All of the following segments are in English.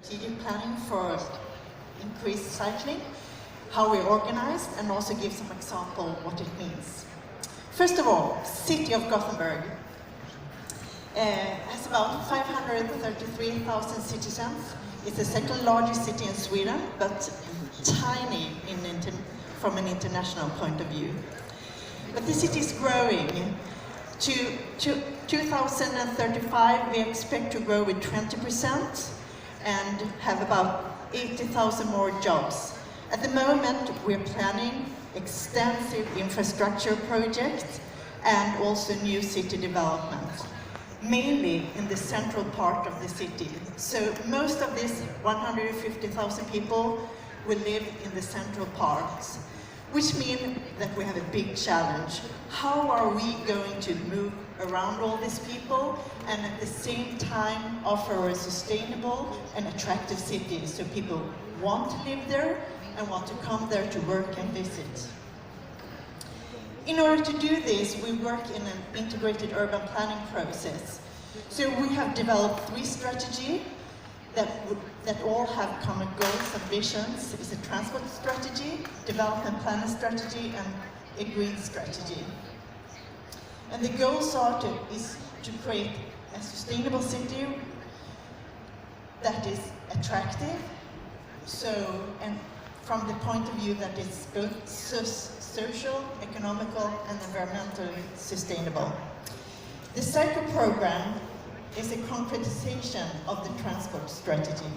strategic planning for increased cycling, how we organized, and also give some example what it means. First of all, city of Gothenburg has about 533,000 citizens. It's the second largest city in Sweden, but tiny from an international point of view. But the city is growing. To 2035, we expect to grow with 20% and have about 80,000 more jobs. At the moment, we're planning extensive infrastructure projects and also new city development, mainly in the central part of the city. So most of these 150,000 people will live in the central parts, which means that we have a big challenge. How are we going to move around all these people and at the same time offer a sustainable and attractive city so people want to live there and want to come there to work and visit? In order to do this, we work in an integrated urban planning process. So we have developed 3 strategies that all have common goals and visions. It's a transport strategy, development planning strategy, and a green strategy. And the goals is to create a sustainable city that is attractive, and from the point of view that is both social, economical, and environmentally sustainable. The cycle program is a concretization of the transport strategy.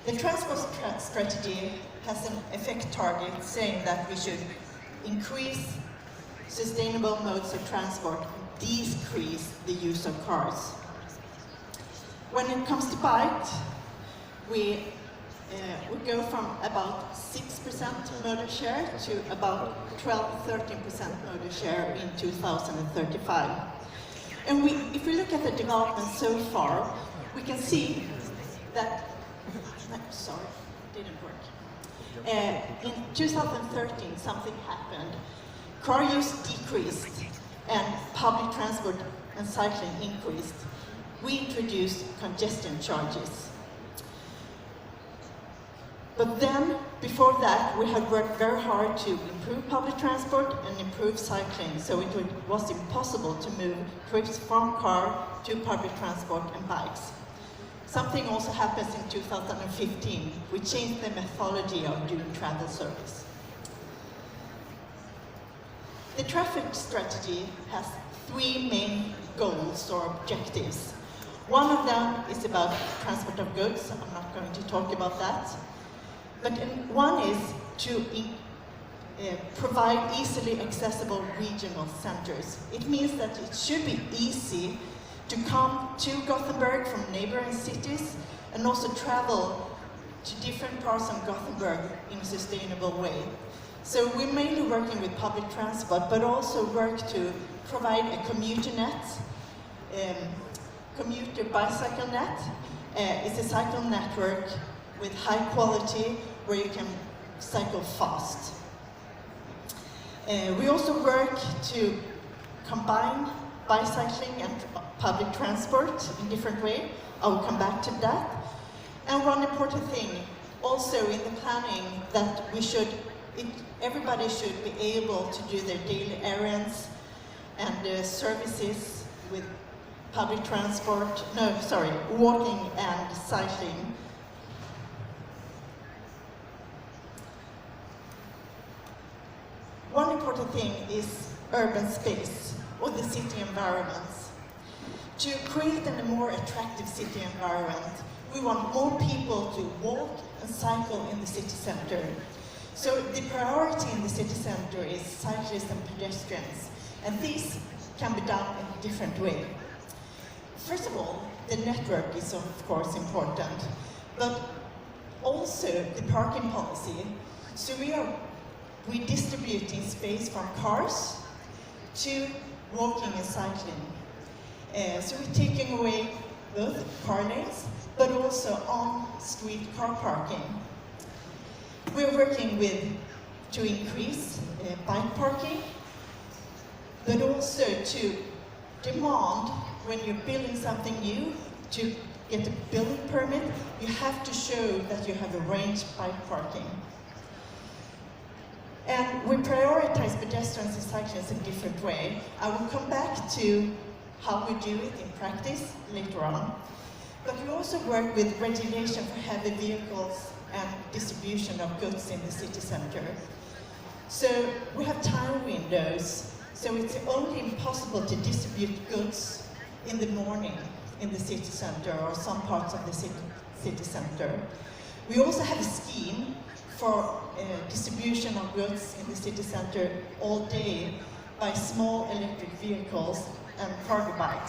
The transport strategy has an effect target saying that we should increase sustainable modes of transport and decrease the use of cars. When it comes to bikes, we go from about 6% modal share to about 12-13% modal share in 2035. And if we look at the development so far, we can see that, sorry, it didn't work. In 2013, something happened. Car use decreased and public transport and cycling increased. We introduced congestion charges. But then, before that, we had worked very hard to improve public transport and improve cycling, so it was impossible to move trips from car to public transport and bikes. Something also happens in 2015. We changed the methodology of doing travel service. The traffic strategy has 3 main goals or objectives. One of them is about transport of goods. I'm not going to talk about that. But one is to provide easily accessible regional centers. It means that it should be easy to come to Gothenburg from neighboring cities and also travel to different parts of Gothenburg in a sustainable way. So we're mainly working with public transport, but also work to provide a commuter net, commuter bicycle net. It's a cycle network with high quality where you can cycle fast. We also work to combine bicycling and public transport in different ways. I will come back to that. And one important thing also in the planning that everybody should be able to do their daily errands and services with public transport, walking and cycling. One important thing is urban space, or the city environments. To create a more attractive city environment, we want more people to walk and cycle in the city center. So the priority in the city center is cyclists and pedestrians, and these can be done in a different way. First of all, the network is of course important, but also the parking policy. So we're redistributing space from cars to walking and cycling. So we're taking away both car lanes, but also on-street car parking. We're working to increase bike parking, but also to demand when you're building something new, to get a building permit, you have to show that you have arranged bike parking. And we prioritize pedestrians and cyclists in a different way. I will come back to how we do it in practice later on. But we also work with regulation for heavy vehicles and distribution of goods in the city center. So we have time windows, so it's only impossible to distribute goods in the morning in the city center or some parts of the city center. We also have a scheme for distribution of goods in the city center all day by small electric vehicles and cargo bikes.